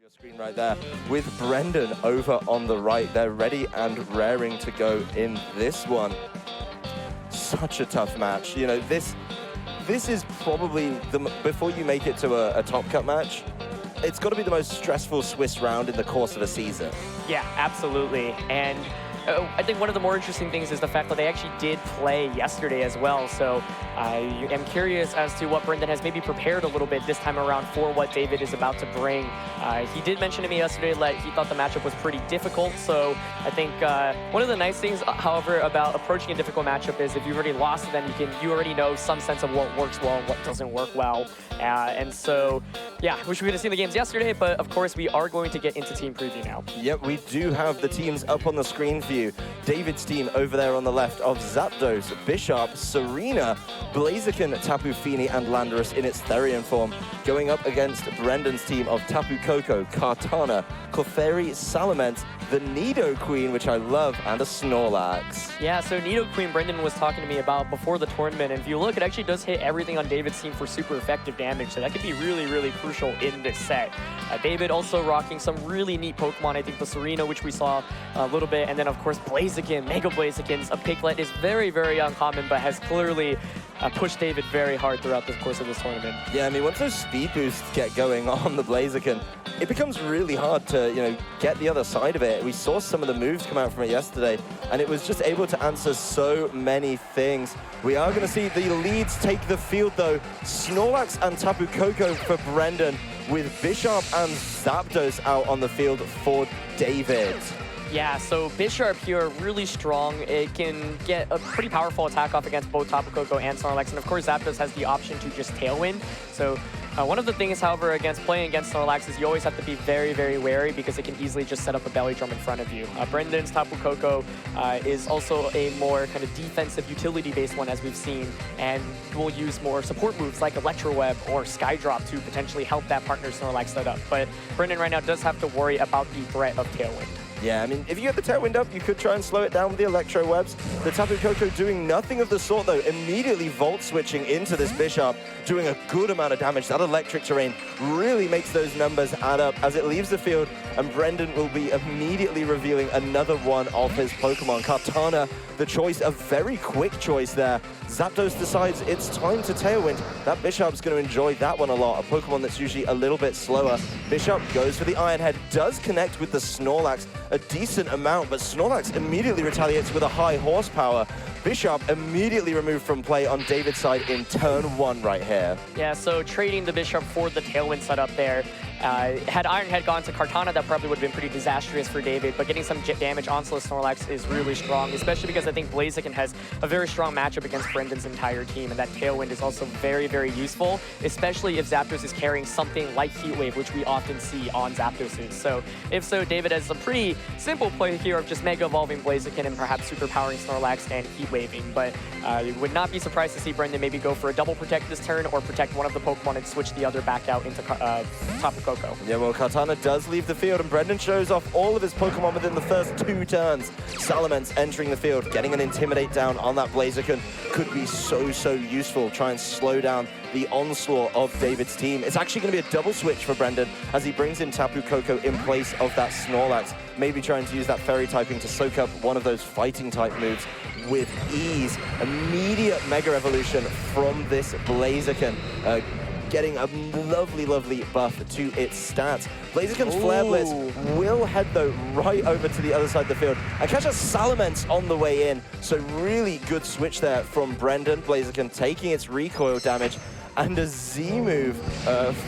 Your screen right there with Brendan over on the right. They're ready and raring to go in this one. Such a tough match. You know, this is probably before you make it to a top cut match, it's got to be the most stressful Swiss round in the course of a season. Yeah, absolutely. And I think one of the more interesting things is the fact that they actually did play yesterday as well. So I am curious as to what Brendan has maybe prepared a little bit this time around for what David is about to bring. He did mention to me yesterday that he thought the matchup was pretty difficult. So I think one of the nice things, however, about approaching a difficult matchup is if you've already lost to them, you already know some sense of what works well and what doesn't work well. And so, yeah, wish we could have seen the games yesterday, but of course we are going to get into team preview now. Yep, we do have the teams up on the screen for you. David's team over there on the left of Zapdos, Bishop, Serena, Blaziken, Tapu Fini, and Landorus in its Therian form, going up against Brendan's team of Tapu Koko, Kartana, Clefairy, Salamence, the Nidoqueen, which I love, and a Snorlax. Yeah, so Nidoqueen Brendan was talking to me about before the tournament, and if you look, it actually does hit everything on David's team for super effective damage, so that could be really, really crucial in this set. David also rocking some really neat Pokemon, I think the Serena, which we saw a little bit, and then of course Blaziken, Mega Blaziken's a Piglet is very, very uncommon, but has clearly pushed David very hard throughout the course of this tournament. Yeah, I mean, once those speed boosts get going on the Blaziken, it becomes really hard to, you know, get the other side of it. We saw some of the moves come out from it yesterday, and it was just able to answer so many things. We are going to see the leads take the field, though. Snorlax and Tapu Koko for Brendan, with Bishop and Zapdos out on the field for David. Yeah, so Bishop here, really strong. It can get a pretty powerful attack off against both Tapu Koko and Snorlax, and of course Zapdos has the option to just Tailwind. So one of the things, however, playing against Snorlax is you always have to be very, very wary because it can easily just set up a belly drum in front of you. Brendan's Tapu Koko is also a more kind of defensive, utility-based one, as we've seen, and will use more support moves like Electro Web or Skydrop to potentially help that partner Snorlax set up. But Brendan right now does have to worry about the threat of Tailwind. Yeah, I mean, if you get the Tailwind up, you could try and slow it down with the Electro Webs. The Tapu Koko doing nothing of the sort, though, immediately Volt switching into this Bishop, doing a good amount of damage. That electric terrain really makes those numbers add up as it leaves the field, and Brendan will be immediately revealing another one of his Pokemon. Kartana, the choice, a very quick choice there. Zapdos decides it's time to Tailwind. That Bishop's going to enjoy that one a lot, a Pokemon that's usually a little bit slower. Bishop goes for the Iron Head, does connect with the Snorlax a decent amount, but Snorlax immediately retaliates with a high horsepower. Bishop immediately removed from play on David's side in turn 1 right here. Yeah, so trading the Bishop for the Tailwind setup there. Had Iron Head gone to Kartana, that probably would have been pretty disastrous for David, but getting some damage onto the Snorlax is really strong, especially because I think Blaziken has a very strong matchup against Brendan's entire team, and that Tailwind is also very, very useful, especially if Zapdos is carrying something like Heat Wave, which we often see on Zapdoses. So if so, David has a pretty simple play here of just Mega Evolving Blaziken and perhaps Super Powering Snorlax and Heat Waving, but you would not be surprised to see Brendan maybe go for a double protect this turn or protect one of the Pokemon and switch the other back out into Tapu Koko. Yeah, well, Kartana does leave the field, and Brendan shows off all of his Pokemon within the first 2 turns. Salamence entering the field, getting an Intimidate down on that Blaziken could be so, so useful. Try and slow down the onslaught of David's team. It's actually going to be a double switch for Brendan as he brings in Tapu Koko in place of that Snorlax, maybe trying to use that Fairy typing to soak up one of those fighting type moves with ease. Immediate Mega Evolution from this Blaziken, getting a lovely, lovely buff to its stats. Blaziken's Flare Blitz will head, though, right over to the other side of the field and catch a Salamence on the way in. So really good switch there from Brendan. Blaziken taking its recoil damage, and a Z move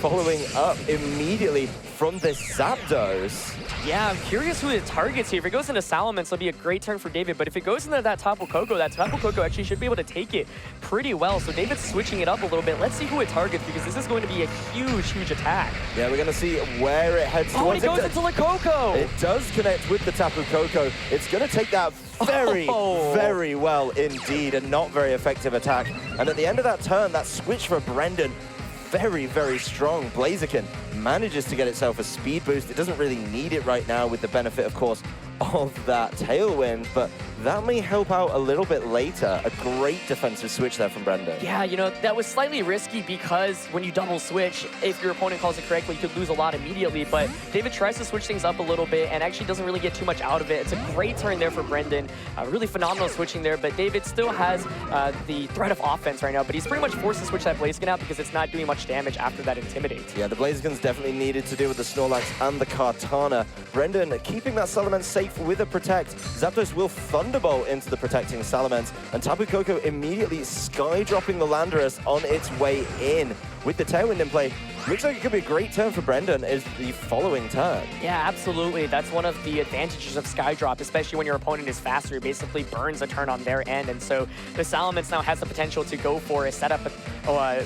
following up immediately from this Zapdos. Yeah, I'm curious who it targets here. If it goes into Salamence, it'll be a great turn for David, but if it goes into that Tapu Koko actually should be able to take it pretty well. So David's switching it up a little bit. Let's see who it targets, because this is going to be a huge, huge attack. Yeah, we're going to see where it heads towards. It goes into the Koko! It does connect with the Tapu Koko. It's going to take that very, very well indeed, a not very effective attack. And at the end of that turn, that switch for Brendan, very, very strong. Blaziken manages to get itself a speed boost. It doesn't really need it right now, with the benefit, of course, of that Tailwind, but that may help out a little bit later. A great defensive switch there from Brendan. Yeah, you know, that was slightly risky because when you double switch, if your opponent calls it correctly, you could lose a lot immediately, but David tries to switch things up a little bit and actually doesn't really get too much out of it. It's a great turn there for Brendan. Really phenomenal switching there, but David still has the threat of offense right now, but he's pretty much forced to switch that Blaziken out because it's not doing much damage after that Intimidate. Yeah, the Blaziken's definitely needed to deal with the Snorlax and the Kartana. Brendan keeping that Salamence safe with a Protect. Zapdos will Thunderbolt into the protecting Salamence, and Tapu Koko immediately sky-dropping the Landorus on its way in. With the Tailwind in play, looks like it could be a great turn for Brendan is the following turn. Yeah, absolutely. That's one of the advantages of Skydrop, especially when your opponent is faster. It basically burns a turn on their end, and so the Salamence now has the potential to go for a setup,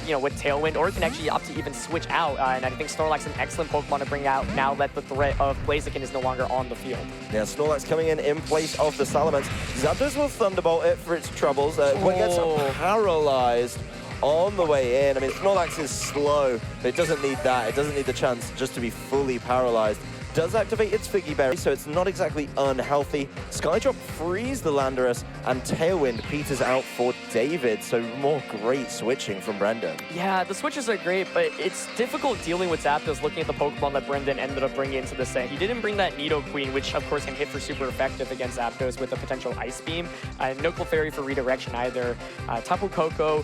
you know, with Tailwind, or it can actually opt to even switch out. And I think Snorlax is an excellent Pokemon to bring out now that the threat of Blaziken is no longer on the field. Yeah, Snorlax coming in place of the Salamence. Zapdos will Thunderbolt it for its troubles. When it gets paralyzed on the way in. I mean, Snorlax is slow, but it doesn't need that. It doesn't need the chance just to be fully paralyzed. Does activate its Figgy Berry, so it's not exactly unhealthy. Skydrop frees the Landorus, and Tailwind peters out for David, so more great switching from Brendan. Yeah, the switches are great, but it's difficult dealing with Zapdos looking at the Pokemon that Brendan ended up bringing into the set. He didn't bring that Nidoqueen, which of course can hit for super effective against Zapdos with a potential Ice Beam. No Clefairy for redirection either. Tapu Koko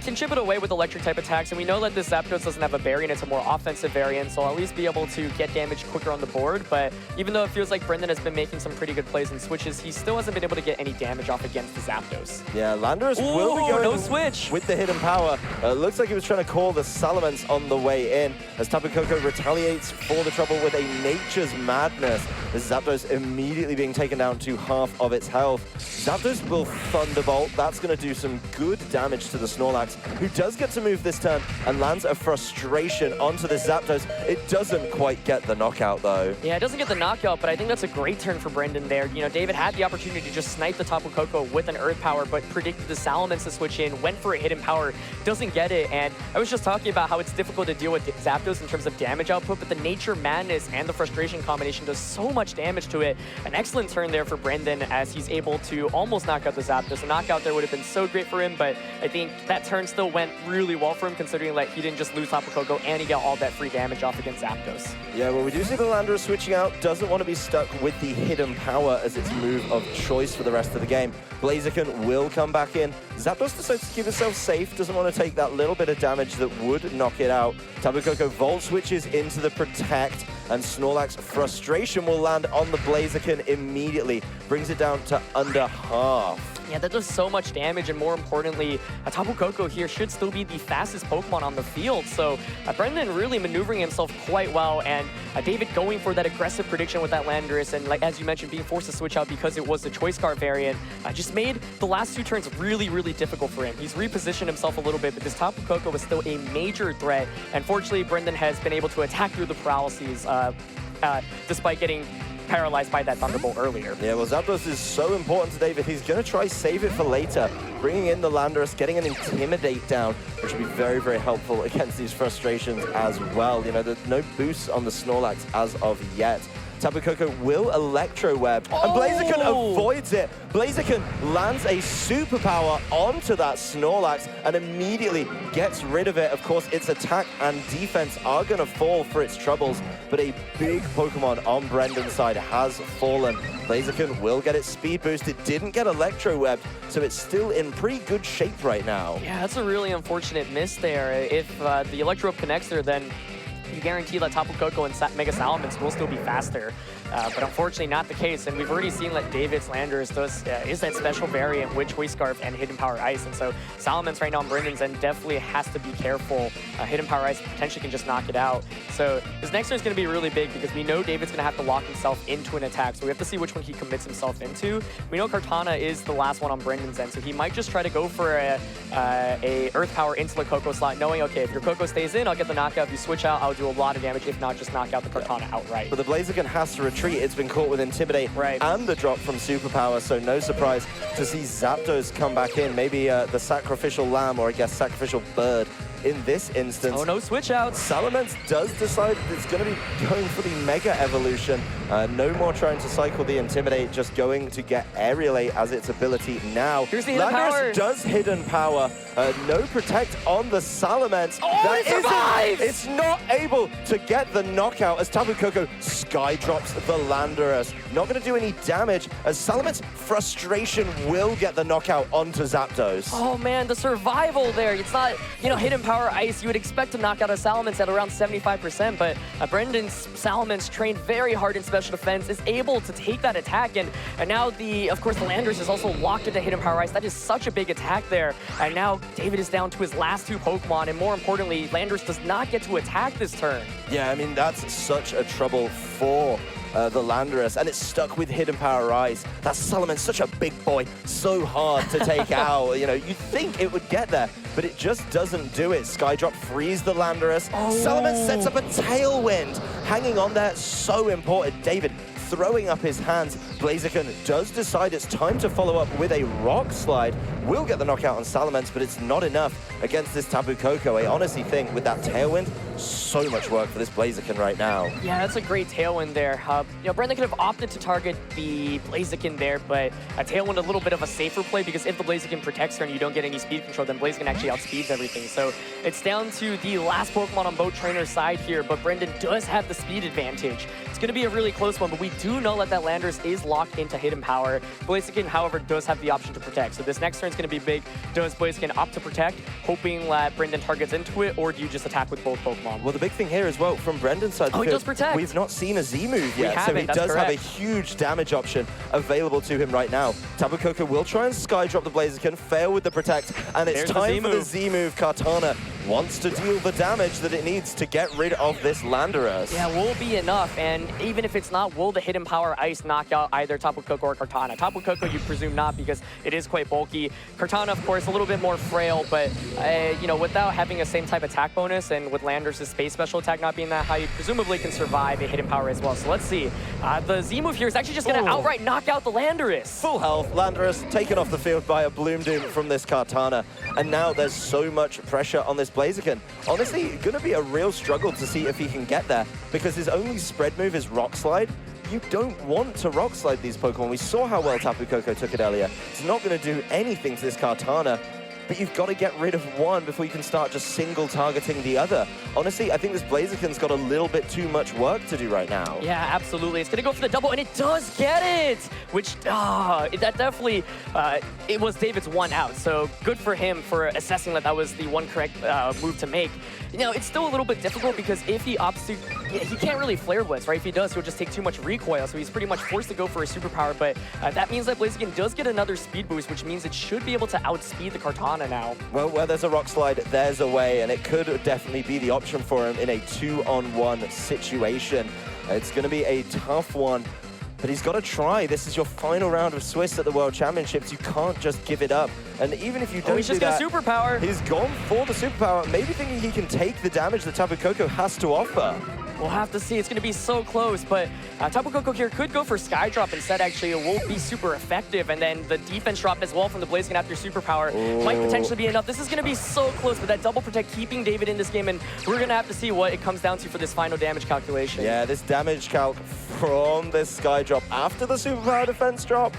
can chip it away with electric type attacks, and we know that this Zapdos doesn't have a variant, it's a more offensive variant, so I'll at least be able to get damage quicker on the board. But even though it feels like Brendan has been making some pretty good plays and switches, he still hasn't been able to get any damage off against the Zapdos. Yeah, Landorus will be going no switch with the hidden power. Looks like he was trying to call the Salamence on the way in, as Tapu Koko retaliates for the trouble with a Nature's Madness. This Zapdos immediately being taken down to half of its health. Zapdos will Thunderbolt. That's going to do some good damage to the Snorlax, who does get to move this turn and lands a Frustration onto the Zapdos. It doesn't quite get the knockout, though. Yeah, it doesn't get the knockout, but I think that's a great turn for Brendan there. You know, David had the opportunity to just snipe the Tapu Koko with an Earth Power, but predicted the Salamence to switch in, went for a hidden power, doesn't get it. And I was just talking about how it's difficult to deal with Zapdos in terms of damage output, but the Nature Madness and the Frustration combination does so much damage to it. An excellent turn there for Brendan as he's able to almost knock out the Zapdos. A knockout there would have been so great for him, but I think that turn still went really well for him, considering that he didn't just lose Tapu Koko and he got all that free damage off against Zapdos. Yeah, well, we do see the Landorus switching out, doesn't want to be stuck with the hidden power as its move of choice for the rest of the game. Blaziken will come back in. Zapdos decides to keep itself safe, doesn't want to take that little bit of damage that would knock it out. Tapu Koko Volt switches into the Protect, and Snorlax Frustration will land on the Blaziken immediately, brings it down to under half. Yeah, that does so much damage, and more importantly, Tapu Koko here should still be the fastest Pokemon on the field. So Brendan really maneuvering himself quite well, and David going for that aggressive prediction with that Landorus, and like as you mentioned, being forced to switch out because it was the Choice Scarf variant, just made the last two turns really, really difficult for him. He's repositioned himself a little bit, but this Tapu Koko was still a major threat. And fortunately, Brendan has been able to attack through the paralyses despite getting paralyzed by that Thunderbolt earlier. Yeah, well, Zapdos is so important to David. He's going to try save it for later, bringing in the Landorus, getting an Intimidate down, which will be very, very helpful against these Frustrations as well. You know, there's no boosts on the Snorlax as of yet. Tapu Koko will Electro Web, and Blaziken avoids it. Blaziken lands a superpower onto that Snorlax and immediately gets rid of it. Of course, its attack and defense are going to fall for its troubles, but a big Pokemon on Brendan's side has fallen. Blaziken will get its speed boost. It didn't get Electro Webbed, so it's still in pretty good shape right now. Yeah, that's a really unfortunate miss there. If the Electro connects there, then you guarantee that Tapu Koko and Mega Salamence will still be faster. But unfortunately not the case, and we've already seen that David's Landorus is that special variant with Choice Scarf and Hidden Power Ice, and so Salamence right now on Brendan's end definitely has to be careful. Hidden Power Ice potentially can just knock it out. So this next turn is going to be really big because we know David's going to have to lock himself into an attack, so we have to see which one he commits himself into. We know Kartana is the last one on Brendan's end, so he might just try to go for a Earth Power into the Koko slot, knowing, okay, if your Koko stays in, I'll get the knockout. If you switch out, I'll do a lot of damage. If not, just knock out the Kartana outright. But the Blaziken has to retreat. It's been caught with Intimidate right, and the drop from Superpower, so no surprise to see Zapdos come back in. Maybe the Sacrificial Lamb, or I guess Sacrificial Bird in this instance. Oh, no switch outs. Salamence does decide it's going to be going for the Mega Evolution. No more trying to cycle the Intimidate, just going to get Aerialate as its ability now. Here's the hidden power. Does hidden power. No Protect on the Salamence. Oh, it survives! It's not able to get the knockout as Tapu Koko sky drops the Landorus. Not going to do any damage as Salamence frustration will get the knockout onto Zapdos. Oh man, the survival there. It's not, hidden power ice. You would expect to knock out a Salamence at around 75%, but Brendan's Salamence trained very hard in special defense, is able to take that attack, and now of course, the Landorus is also locked into hidden power ice. That is such a big attack there, and now David is down to his last 2 Pokemon, and more importantly, Landorus does not get to attack this turn. Yeah, I mean, that's such a trouble for the Landorus, and it's stuck with hidden power ice. That Salamence, such a big boy, so hard to take out. You'd think it would get there, but it just doesn't do it. Skydrop frees the Landorus. Oh. Salamence sets up a Tailwind. Hanging on there, so important. David throwing up his hands. Blaziken does decide it's time to follow up with a Rock Slide. Will get the knockout on Salamence, but it's not enough against this Tapu Koko. I honestly think with that Tailwind, so much work for this Blaziken right now. Yeah, that's a great Tailwind there. Brendan could have opted to target the Blaziken there, but a Tailwind a little bit of a safer play, because if the Blaziken protects her and you don't get any speed control, then Blaziken actually outspeeds everything. So it's down to the last Pokemon on both trainers' side here, but Brendan does have the speed advantage. It's going to be a really close one, but we do know that Landorus is locked into hidden power. Blaziken, however, does have the option to protect. So this next turn is going to be big. Does Blaziken opt to protect, hoping that Brendan targets into it, or do you just attack with both Pokemon? Well, the big thing here as well, from Brendan's side, he does protect. We've not seen a Z move yet, so he that's does correct. have a huge damage option available to him right now. Tapu Koko will try and sky drop the Blaziken, fail with the protect, and it's time for the Z move. Kartana wants to deal the damage that it needs to get rid of this Landorus. Yeah, will be enough, and even if it's not, will the hidden power ice knock out either Tapu Koko or Kartana? Tapu Koko, you presume not, because it is quite bulky. Kartana, of course, a little bit more frail, but without having a same type attack bonus, and with Landorus' space special attack not being that high, you presumably can survive a hidden power as well. So let's see. The Z move here is actually just going to outright knock out the Landorus. Full health, Landorus taken off the field by a Bloom Doom from this Kartana, and now there's so much pressure on this Blaziken. Honestly, going to be a real struggle to see if he can get there, because his only spread move is Rock Slide. You don't want to Rock Slide these Pokemon. We saw how well Tapu Koko took it earlier. It's not going to do anything to this Kartana, but you've got to get rid of one before you can start just single targeting the other. Honestly, I think this Blaziken's got a little bit too much work to do right now. Yeah, absolutely. It's going to go for the double, and it does get it! Which, that definitely, it was David's one out. So good for him for assessing that was the one correct move to make. It's still a little bit difficult, because if he opts to, he can't really Flare Blitz, right? If he does, he'll just take too much recoil, so he's pretty much forced to go for a superpower, but that means that Blaziken does get another speed boost, which means it should be able to outspeed the Kartana now. Well, where there's a Rock Slide, there's a way, and it could definitely be the option for him in a 2-on-1 situation. It's going to be a tough one, but he's got to try. This is your final round of Swiss at the World Championships. You can't just give it up. And even if you don't he's just got a superpower. He's gone for the superpower, maybe thinking he can take the damage that Tapu Koko has to offer. We'll have to see. It's going to be so close, but Tapu Koko here could go for Sky Drop instead. Actually, it won't be super effective, and then the defense drop as well from the Blaziken after superpower might potentially be enough. This is going to be so close, but that double protect keeping David in this game, and we're going to have to see what it comes down to for this final damage calculation. Yeah, this damage calc from this Sky Drop after the superpower defense drop.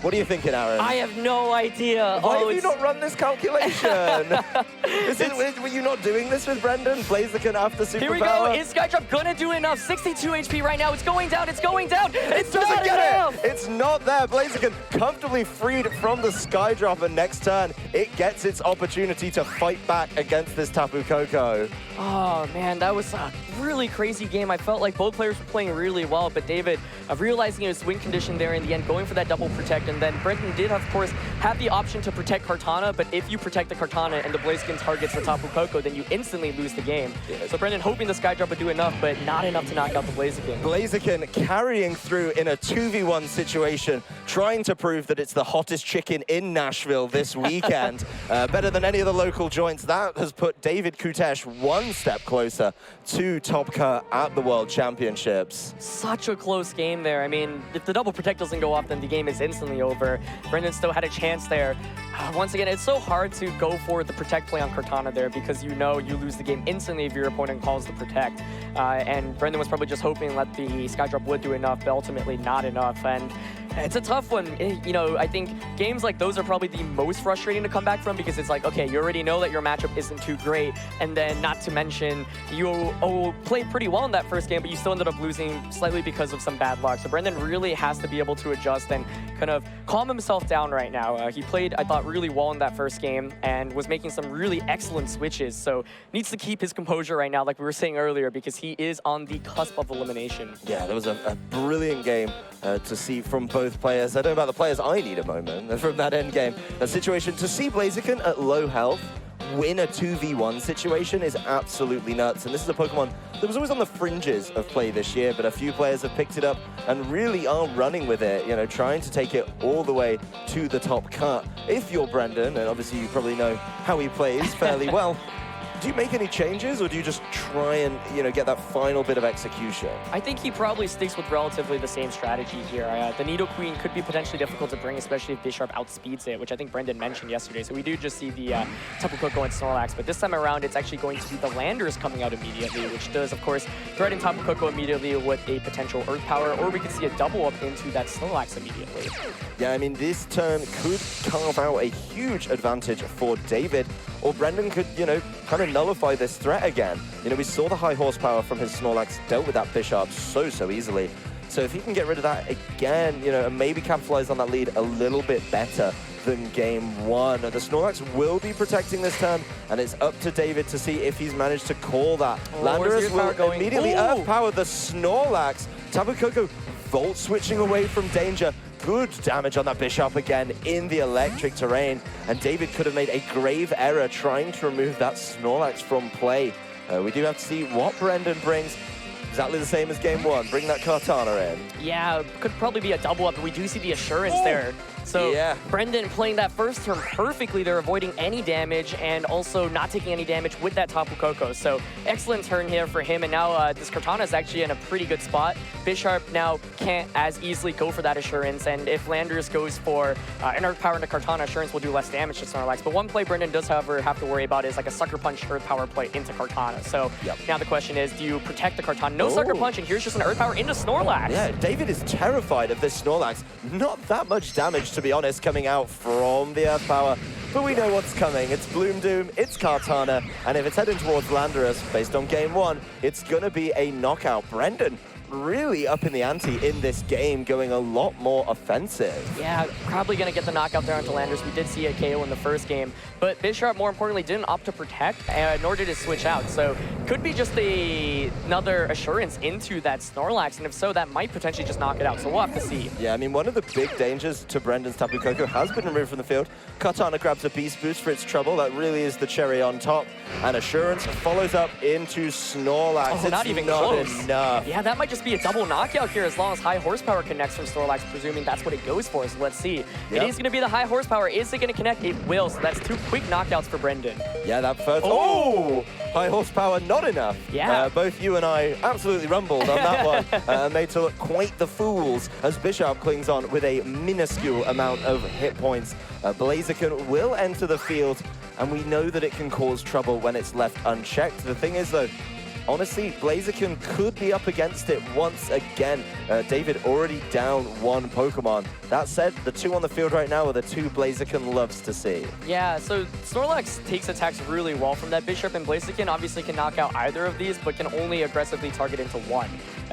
What are you thinking, Aaron? I have no idea. Why have you not run this calculation? Were you not doing this with Brendan? Blaziken after superpower? Here we go. Is Skydrop going to do enough? 62 HP right now. It's going down. It's going down. It doesn't get enough. It's not there. Blaziken comfortably freed from the Skydrop, and next turn, it gets its opportunity to fight back against this Tapu Koko. Oh, man, that was a really crazy game. I felt like both players were playing really well, but David, realizing his win condition there in the end, going for that double protect, and then Brendan did, of course, have the option to protect Kartana, but if you protect the Kartana and the Blaziken targets the Tapu Koko, then you instantly lose the game. Yeah. So Brendan hoping the Skydrop would do enough, but not enough to knock out the Blaziken. Blaziken carrying through in a 2v1 situation, trying to prove that it's the hottest chicken in Nashville this weekend. Better than any of the local joints. That has put David Koutesh one step closer to Topka at the World Championships. Such a close game there. I mean, if the double protect doesn't go off, then the game is instantly over. Brendan still had a chance stance there. Once again, it's so hard to go for the protect play on Kartana there because you know you lose the game instantly if your opponent calls the protect. And Brendan was probably just hoping that the Skydrop would do enough, but ultimately not enough. And it's a tough one. You know, I think games like those are probably the most frustrating to come back from because it's like, okay, you already know that your matchup isn't too great. And then not to mention, you played pretty well in that first game, but you still ended up losing slightly because of some bad luck. So Brendan really has to be able to adjust and kind of calm himself down right now. He played, I thought, really well in that first game and was making some really excellent switches. So needs to keep his composure right now, like we were saying earlier, because he is on the cusp of elimination. Yeah, that was a brilliant game to see from both players. I don't know about the players, I need a moment from that end game. That situation, to see Blaziken at low health win a 2v1 situation is absolutely nuts. And this is a Pokemon that was always on the fringes of play this year, but a few players have picked it up and really are running with it, you know, trying to take it all the way to the top cut. If you're Brendan, and obviously you probably know how he plays fairly well, do you make any changes, or do you just try and, you know, get that final bit of execution? I think he probably sticks with relatively the same strategy here. The Nidoqueen could be potentially difficult to bring, especially if Bisharp outspeeds it, which I think Brendan mentioned yesterday. So we do just see the Tapu Koko and Snorlax, but this time around it's actually going to be the Landers coming out immediately, which does, of course, threaten Tapu Koko immediately with a potential Earth Power, or we could see a double up into that Snorlax immediately. Yeah, I mean, this turn could carve out a huge advantage for David, or Brendan could, you know, kind of nullify this threat again. You know, we saw the high horsepower from his Snorlax dealt with that Bisharp so easily. So if he can get rid of that again, you know, and maybe capitalize on that lead a little bit better than game one. The Snorlax will be protecting this turn, and it's up to David to see if he's managed to call that. Landorus will immediately Earth Power the Snorlax. Tapu Koko Volt switching away from danger. Good damage on that Bisharp again in the electric terrain, and David could have made a grave error trying to remove that Snorlax from play. We do have to see what Brendan brings. Exactly the same as game one. Bring that Kartana in. Yeah, could probably be a double up, but we do see the assurance there. So yeah. Brendan playing that first turn perfectly. They're avoiding any damage and also not taking any damage with that Tapu Koko. So excellent turn here for him. And now this Kartana is actually in a pretty good spot. Bisharp now can't as easily go for that assurance. And if Landers goes for an Earth Power into Kartana, assurance will do less damage to Snorlax. But one play Brendan does, however, have to worry about is like a Sucker Punch Earth Power play into Kartana. So now the question is, do you protect the Kartana? No Sucker Punch, and here's just an Earth Power into Snorlax. Yeah, David is terrified of this Snorlax. Not that much damage, to be honest, coming out from the Earth Power. But we know what's coming. It's Bloom Doom, it's Kartana, and if it's heading towards Landorus, based on game one, it's gonna be a knockout. Brendan really up in the ante in this game, going a lot more offensive. Yeah, probably going to get the knockout there onto Landers. We did see a KO in the first game, but Bisharp, more importantly, didn't opt to protect, nor did it switch out. So could be just another assurance into that Snorlax, and if so, that might potentially just knock it out. So we'll have to see. Yeah, I mean, one of the big dangers to Brendan's Tapu Koko has been removed from the field. Kartana grabs a Beast Boost for its trouble. That really is the cherry on top. And assurance follows up into Snorlax. Oh, it's not even close. Enough. Yeah, that might just be a double knockout here as long as high horsepower connects from Snorlax, presuming that's what it goes for. So let's see. It is going to be the high horsepower. Is it going to connect? It will. So that's two quick knockouts for Brendan. Yeah, that first. Oh! High horsepower, not enough. Yeah. Both you and I absolutely rumbled on that one. Made to look quite the fools as Bisharp clings on with a minuscule amount of hit points. Blaziken will enter the field, and we know that it can cause trouble when it's left unchecked. The thing is, though, honestly, Blaziken could be up against it once again. David already down one Pokemon. That said, the two on the field right now are the two Blaziken loves to see. Yeah, so Snorlax takes attacks really well from that Bisharp, and Blaziken obviously can knock out either of these, but can only aggressively target into one.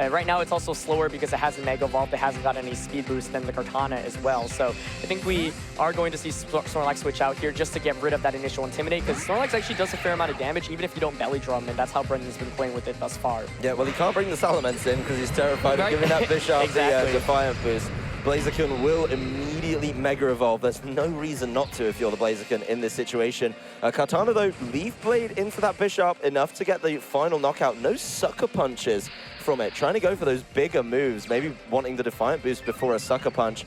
Right now, it's also slower because it has a Mega Evolve that hasn't got any speed boost than the Kartana as well. So I think we are going to see Snorlax switch out here just to get rid of that initial Intimidate, because Snorlax actually does a fair amount of damage, even if you don't Belly Drum, and that's how Brendan's been playing with it thus far. Yeah, well, he can't bring the Salamence in because he's terrified of giving that Bisharp the Defiant boost. Blaziken will immediately Mega Evolve. There's no reason not to if you're the Blaziken in this situation. Kartana, though, Leaf Blade into that Bisharp enough to get the final knockout. No Sucker Punches from it. Trying to go for those bigger moves, maybe wanting the Defiant boost before a Sucker Punch.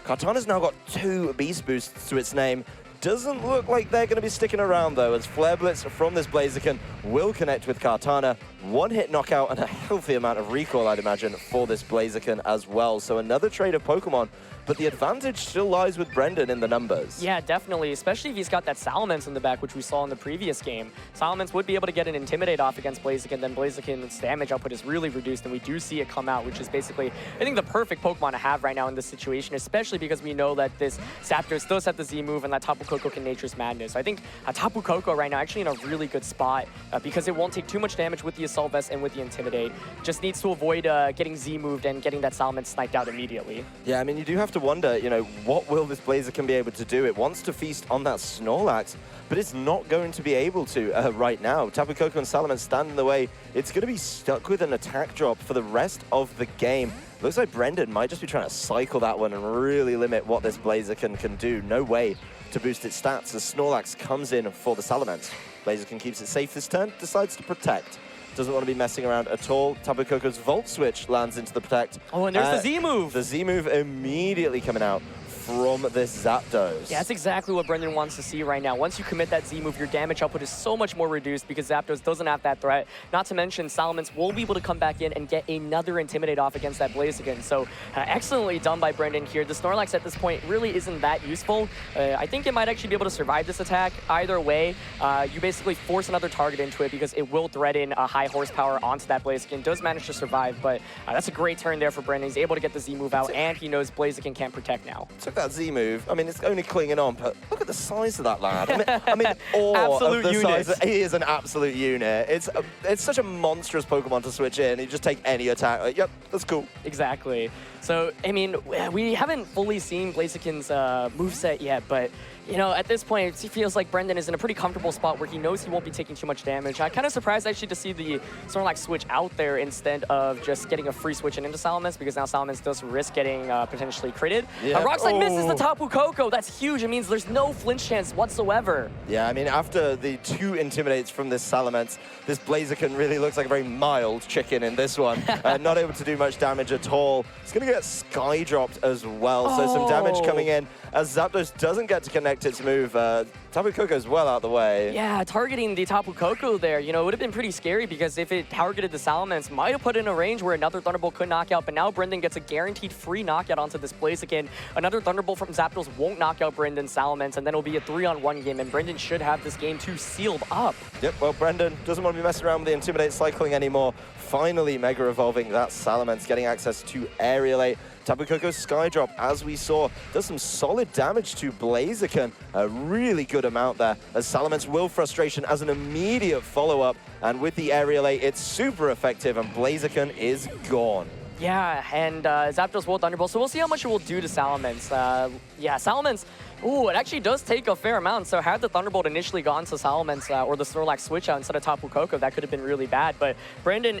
Kartana's now got 2 Beast Boosts to its name. Doesn't look like they're going to be sticking around, though, as Flare Blitz from this Blaziken will connect with Kartana. one-hit knockout and a healthy amount of recall, I'd imagine, for this Blaziken as well. So another trade of Pokemon, but the advantage still lies with Brendan in the numbers. Yeah, definitely, especially if he's got that Salamence in the back, which we saw in the previous game. Salamence would be able to get an Intimidate off against Blaziken, then Blaziken's damage output is really reduced, and we do see it come out, which is basically, I think, the perfect Pokemon to have right now in this situation, especially because we know that this Zapdos does have the Z move, and that Tapu Koko can Nature's Madness. So I think Tapu Koko right now actually in a really good spot because it won't take too much damage with the Assault Vest and with the Intimidate. Just needs to avoid getting Z moved and getting that Salamence sniped out immediately. Yeah, I mean, you do have to wonder, you know, what will this Blaziken be able to do? It wants to feast on that Snorlax, but it's not going to be able to right now. Tapu Koko and Salamence stand in the way. It's going to be stuck with an attack drop for the rest of the game. Looks like Brendan might just be trying to cycle that one and really limit what this Blaziken can do. No way to boost its stats as Snorlax comes in for the Salamence. Blaziken keeps it safe this turn, decides to protect. Doesn't want to be messing around at all. Tapu Koko's Volt Switch lands into the Protect. Oh, and there's the Z move. The Z move immediately coming out from this Zapdos. Yeah, that's exactly what Brendan wants to see right now. Once you commit that Z move, your damage output is so much more reduced because Zapdos doesn't have that threat. Not to mention, Salamence will be able to come back in and get another Intimidate off against that Blaziken. So excellently done by Brendan here. The Snorlax at this point really isn't that useful. I think it might actually be able to survive this attack. Either way, you basically force another target into it because it will threaten a high horsepower onto that Blaziken. Does manage to survive, but that's a great turn there for Brendan. He's able to get the Z move out, and he knows Blaziken can't protect now. Took that Z move. I mean, it's only clinging on, but look at the size of that lad. I mean awe absolute of the unit. size. He is an absolute unit. It's such a monstrous Pokemon to switch in. You just take any attack. Like, yep, that's cool. Exactly. So, I mean, we haven't fully seen Blaziken's moveset yet, but you know, at this point, it feels like Brendan is in a pretty comfortable spot where he knows he won't be taking too much damage. I'm kind of surprised, actually, to see the Snorlax switch out there instead of just getting a free switch into Salamence, because now Salamence does risk getting potentially critted. Yeah. Rock Slide misses the Tapu Koko. That's huge. It means there's no flinch chance whatsoever. Yeah, I mean, after the 2 Intimidates from this Salamence, this Blaziken really looks like a very mild chicken in this one. Not able to do much damage at all. It's going to get Sky Dropped as well, so some damage coming in. As Zapdos doesn't get to connect its move, Tapu Koko's well out of the way. Yeah, targeting the Tapu Koko there, you know, it would have been pretty scary because if it targeted the Salamence, might have put in a range where another Thunderbolt could knock out, but now Brendan gets a guaranteed free knockout onto this Blaziken. Another Thunderbolt from Zapdos won't knock out Brendan's Salamence, and then it'll be a 3-on-1 game, and Brendan should have this game 2 sealed up. Yep, well, Brendan doesn't want to be messing around with the Intimidate cycling anymore. Finally, Mega Evolving that Salamence, getting access to Aerialate. Tapu Koko's Sky Drop, as we saw, does some solid damage to Blaziken. A really good amount there, as Salamence will Frustration as an immediate follow-up. And with the Aerialate, it's super effective, and Blaziken is gone. Yeah, and Zapdos will Thunderbolt, so we'll see how much it will do to Salamence. Yeah, Salamence, ooh, it actually does take a fair amount, so had the Thunderbolt initially gone to Salamence or the Snorlax switch out instead of Tapu Koko, that could have been really bad, but Brendan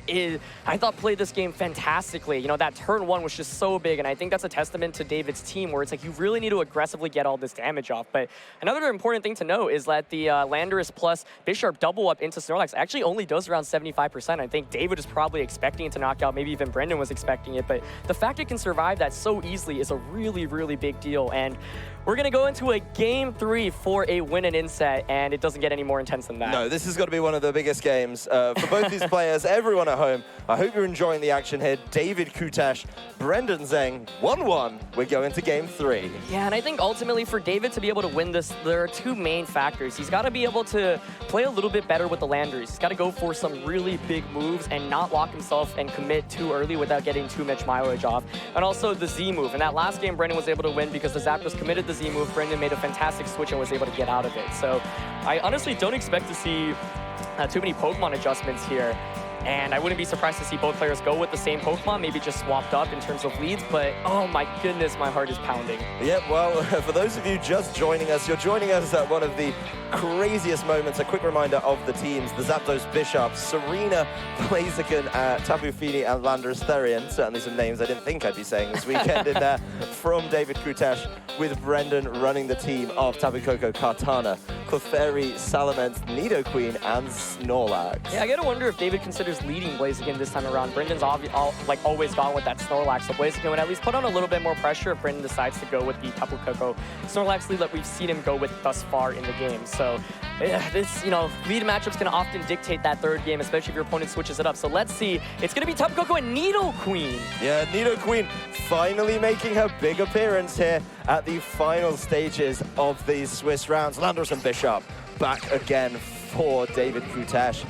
I thought, played this game fantastically. You know, that turn 1 was just so big, and I think that's a testament to David's team, where it's like, you really need to aggressively get all this damage off. But another important thing to note is that the Landorus plus Bisharp double up into Snorlax actually only does around 75%. I think David is probably expecting it to knock out, maybe even Brendan was expecting it, but the fact it can survive that so easily is a really, really big deal. And we're going to go into a Game 3 for a win and inset, and it doesn't get any more intense than that. No, this has got to be one of the biggest games for both these players, everyone at home. I hope you're enjoying the action here. David Koutesh, Brendan Zheng, 1-1. We're going to Game 3. Yeah, and I think ultimately for David to be able to win this, there are 2 main factors. He's got to be able to play a little bit better with the Landers. He's got to go for some really big moves and not lock himself and commit too early without getting too much mileage off. And also the Z move. In that last game, Brendan was able to win because the Zapdos committed the Z move. Brendan made a fantastic switch and was able to get out of it. So I honestly don't expect to see too many Pokemon adjustments here. And I wouldn't be surprised to see both players go with the same Pokemon, maybe just swapped up in terms of leads, but oh my goodness, my heart is pounding. Yep, well, for those of you just joining us, you're joining us at one of the craziest moments. A quick reminder of the teams: the Zapdos Bisharp, Serena, Blaziken, Tapu Fini, and Landorus Therian. Certainly some names I didn't think I'd be saying this weekend in there from David Koutesh, with Brendan running the team of Tapu Koko, Kartana, Clefairy, Salamence, Nidoqueen, and Snorlax. Yeah, I gotta wonder if David considers leading Blaziken this time around. Brendan's always gone with that Snorlax, so Blaziken would at least put on a little bit more pressure if Brendan decides to go with the Tapu Koko Snorlax lead that we've seen him go with thus far in the game. So this, lead matchup's gonna often dictate that third game, especially if your opponent switches it up. So let's see. It's gonna be Tapu Koko and Nidoqueen. Yeah, Nidoqueen finally making her big appearance here at the final stages of these Swiss rounds. Landorus and Bishop back again for David Koutesh.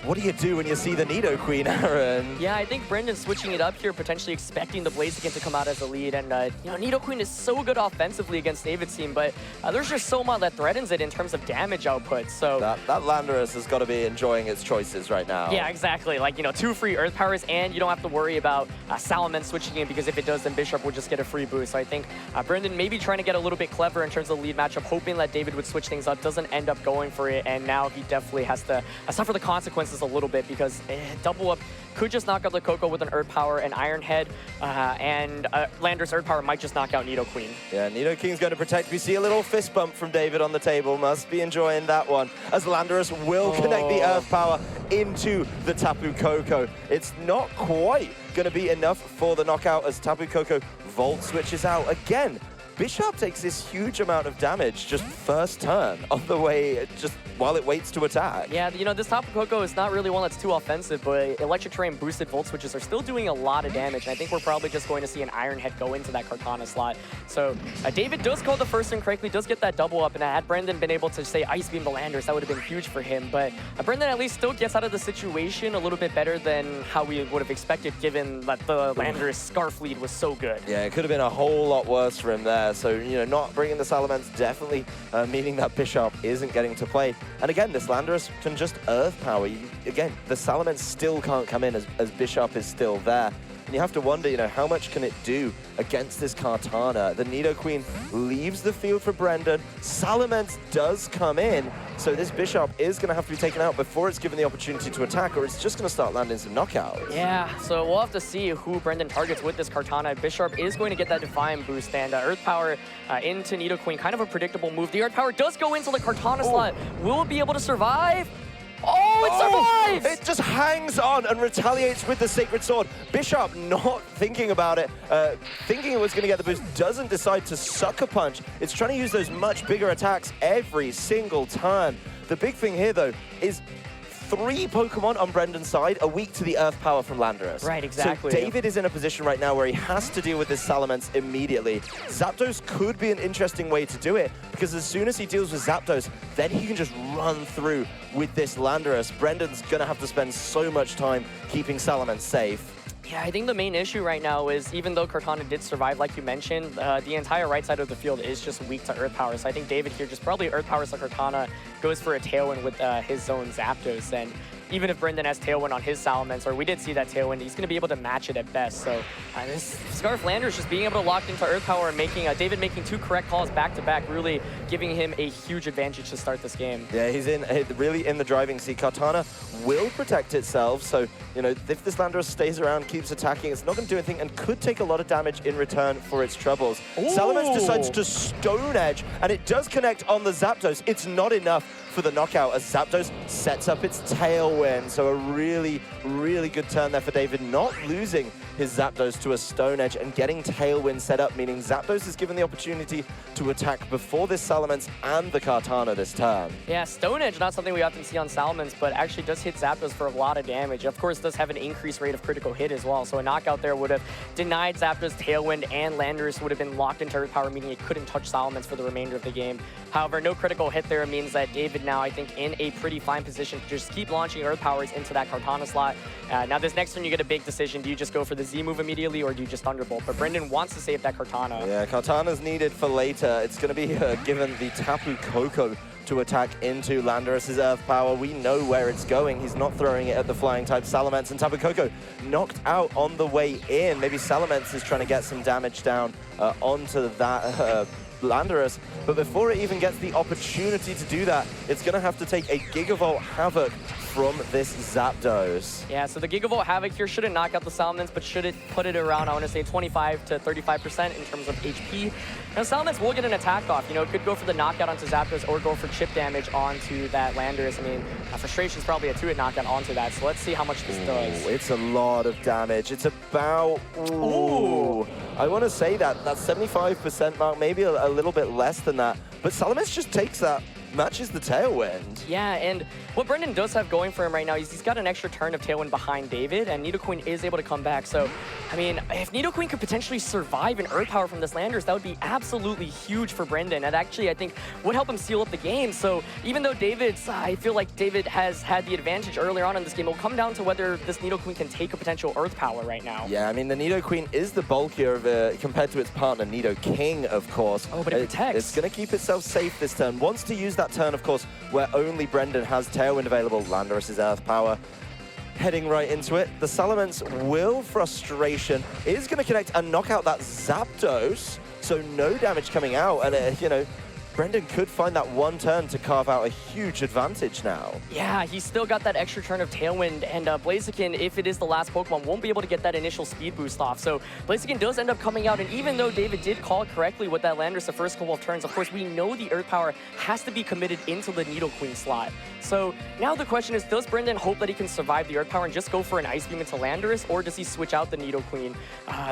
What do you do when you see the Nidoqueen, Aaron? Yeah, I think Brendan's switching it up here, potentially expecting the Blaziken to come out as a lead. And, Nidoqueen is so good offensively against David's team, but there's just so much that threatens it in terms of damage output. So that Landorus has got to be enjoying its choices right now. Yeah, exactly. Like, 2 free Earth Powers, and you don't have to worry about Salamence switching in, because if it does, then Bishop will just get a free boost. So I think Brendan maybe trying to get a little bit clever in terms of the lead matchup, hoping that David would switch things up, doesn't end up going for it, and now he definitely has to suffer the consequences a little bit, because double up could just knock out the Koko with an Earth Power and Iron Head, and Landorus Earth Power might just knock out Nidoqueen. Yeah, Nidoqueen's going to protect. We see a little fist bump from David on the table. Must be enjoying that one, as Landorus will connect the Earth Power into the Tapu Koko. It's not quite going to be enough for the knockout, as Tapu Koko Volt switches out again. Bishop takes this huge amount of damage just first turn on the way, just while it waits to attack. Yeah, this Tapu Koko is not really one that's too offensive, but Electric Terrain boosted Volt Switches are still doing a lot of damage, and I think we're probably just going to see an Iron Head go into that Kartana slot. So David does call the first turn correctly, does get that double up, and had Brendan been able to say Ice Beam the Landorus, that would have been huge for him. But Brendan at least still gets out of the situation a little bit better than how we would have expected, given that the Landorus Scarf lead was so good. Yeah, it could have been a whole lot worse for him there. So, not bringing the Salamence definitely meaning that Bishop isn't getting to play. And again, this Landorus can just Earth Power. Again, the Salamence still can't come in as Bishop is still there. And you have to wonder, how much can it do against this Kartana? The Nidoqueen leaves the field for Brendan. Salamence does come in, so this Bishop is going to have to be taken out before it's given the opportunity to attack, or it's just going to start landing some knockouts. Yeah, so we'll have to see who Brendan targets with this Kartana. Bishop is going to get that Divine boost, and Earth Power into Nidoqueen, kind of a predictable move. The Earth Power does go into the Kartana slot. Will it be able to survive? Oh, it survives! It just hangs on and retaliates with the Sacred Sword. Bishop, not thinking about it, thinking it was going to get the boost, doesn't decide to Sucker Punch. It's trying to use those much bigger attacks every single turn. The big thing here, though, is 3 Pokemon on Brendan's side are weak to the Earth Power from Landorus. Right, exactly. So David is in a position right now where he has to deal with this Salamence immediately. Zapdos could be an interesting way to do it, because as soon as he deals with Zapdos, then he can just run through with this Landorus. Brendan's going to have to spend so much time keeping Salamence safe. Yeah, I think the main issue right now is, even though Kartana did survive, like you mentioned, the entire right side of the field is just weak to Earth Power. So I think David here just probably Earth Powers like Kartana, goes for a Tailwind with his own Zapdos. And even if Brendan has Tailwind on his Salamence, or we did see that Tailwind, he's going to be able to match it at best. So this Scarf Landorus just being able to lock into Earth Power and making David making 2 correct calls back-to-back, really giving him a huge advantage to start this game. Yeah, he's really in the driving seat. Kartana will protect itself, so if this Landorus stays around, keeps attacking, it's not going to do anything and could take a lot of damage in return for its troubles. Ooh. Salamence decides to Stone Edge, and it does connect on the Zapdos. It's not enough for the knockout, as Zapdos sets up its Tailwind. So a really, really good turn there for David, not losing his Zapdos to a Stone Edge and getting Tailwind set up, meaning Zapdos is given the opportunity to attack before this Salamence and the Kartana this turn. Yeah, Stone Edge, not something we often see on Salamence, but actually does hit Zapdos for a lot of damage. Of course, does have an increased rate of critical hit as well, so a knockout there would have denied Zapdos Tailwind, and Landorus would have been locked into Earth Power, meaning it couldn't touch Salamence for the remainder of the game. However, no critical hit there means that David now, I think, in a pretty fine position to just keep launching Earth Powers into that Kartana slot. Now, this next turn, you get a big decision. Do you just go for the Z move immediately, or do you just Thunderbolt? But Brendan wants to save that Kartana. Yeah, Kartana's needed for later. It's going to be given the Tapu Koko to attack into Landorus' Earth Power. We know where it's going. He's not throwing it at the flying type Salamence, and Tapu Koko knocked out on the way in. Maybe Salamence is trying to get some damage down onto that Landorus, but before it even gets the opportunity to do that, it's going to have to take a Gigavolt Havoc from this Zapdos. Yeah, so the Gigavolt Havoc here shouldn't knock out the Salamence, but should it put it around, I want to say, 25 to 35% in terms of HP. Now, Salamence will get an attack off. You know, it could go for the knockout onto Zapdos or go for chip damage onto that Landorus. I mean, Frustration is probably a 2-hit knockout onto that, so let's see how much this does. It's a lot of damage. It's about... Ooh. I want to say that 75% mark, maybe a little bit less than that. But Salamence just takes that, matches the Tailwind. Yeah, and what Brendan does have going for him right now is he's got an extra turn of Tailwind behind David, and Nidoqueen is able to come back. So, I mean, if Nidoqueen could potentially survive an Earth Power from this Landorus, that would be absolutely huge for Brendan. And actually, I think, would help him seal up the game. So, even though I feel like David has had the advantage earlier on in this game, it'll come down to whether this Nidoqueen can take a potential Earth Power right now. Yeah, I mean, the Nidoqueen is the bulkier of compared to its partner, Nidoking, of course. Oh, but it protects. It's going to keep itself safe this turn. Wants to use that turn, of course, where only Brendan has Tailwind available. Landorus' Earth Power. Heading right into it. The Salamence will Frustration. Is going to connect and knock out that Zapdos. So no damage coming out. And, you know, Brendan could find that one turn to carve out a huge advantage now. Yeah, he's still got that extra turn of Tailwind, and Blaziken, if it is the last Pokemon, won't be able to get that initial speed boost off. So Blaziken does end up coming out, and even though David did call correctly with that Landorus the first couple of turns, of course, we know the Earth Power has to be committed into the Nidoqueen slot. So now the question is, does Brendan hope that he can survive the Earth Power and just go for an Ice Beam into Landorus, or does he switch out the Nidoqueen?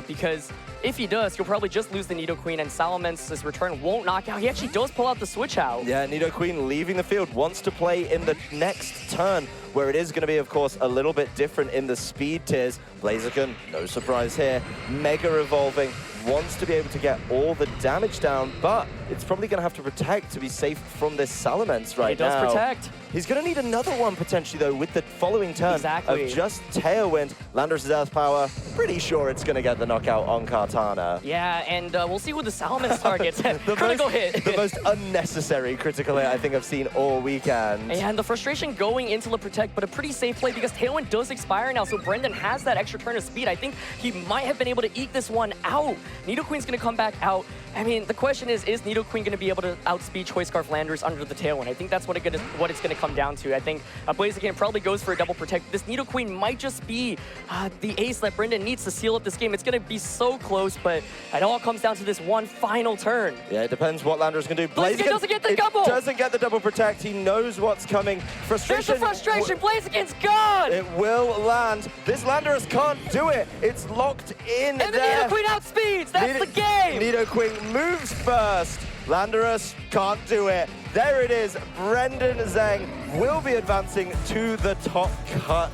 Because if he does, he'll probably just lose the Nidoqueen, and Salamence's return won't knock out. He actually does pull out the switch out. Yeah, Nidoqueen leaving the field, wants to play in the next turn, where it is going to be, of course, a little bit different in the speed tiers. Blaziken, no surprise here, Mega Evolving, wants to be able to get all the damage down, but it's probably going to have to protect to be safe from this Salamence right now. He does protect. He's going to need another one potentially, though, with the following turn of just Tailwind. Landorus' Earth Power, pretty sure it's going to get the knockout on Kartana. Yeah, and we'll see who the Salamence targets. Critical hit. The most unnecessary critical hit I think I've seen all weekend. And the Frustration going into the Protect, but a pretty safe play because Tailwind does expire now, so Brendan has that extra turn of speed. I think he might have been able to eke this one out. Nidoqueen's going to come back out. I mean, the question is Nidoqueen going to be able to outspeed Choice Scarf Landorus under the Tailwind? I think that's what it's going to come down to. I think Blaziken probably goes for a double protect. This Nidoqueen might just be the ace that Brendan needs to seal up this game. It's going to be so close, but it all comes down to this one final turn. Yeah, it depends what Landorus can do. Blaziken doesn't get the double! Doesn't get the double protect. He knows what's coming. Frustration. There's the Frustration. Blaziken's gone! It will land. This Landorus can't do it. It's locked in and there. And the Nidoqueen outspeeds. That's the game! Nidoqueen moves first. Landorus can't do it. There it is. Brendan Zheng will be advancing to the top cut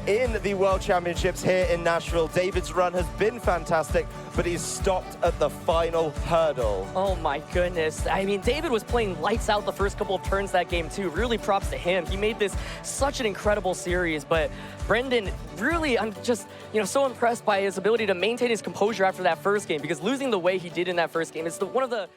in the World Championships here in Nashville. David's run has been fantastic, but he's stopped at the final hurdle. Oh my goodness. I mean, David was playing lights out the first couple of turns that game too. Really props to him. He made this such an incredible series, but Brendan, really, I'm just, so impressed by his ability to maintain his composure after that first game, because losing the way he did in that first game is one of the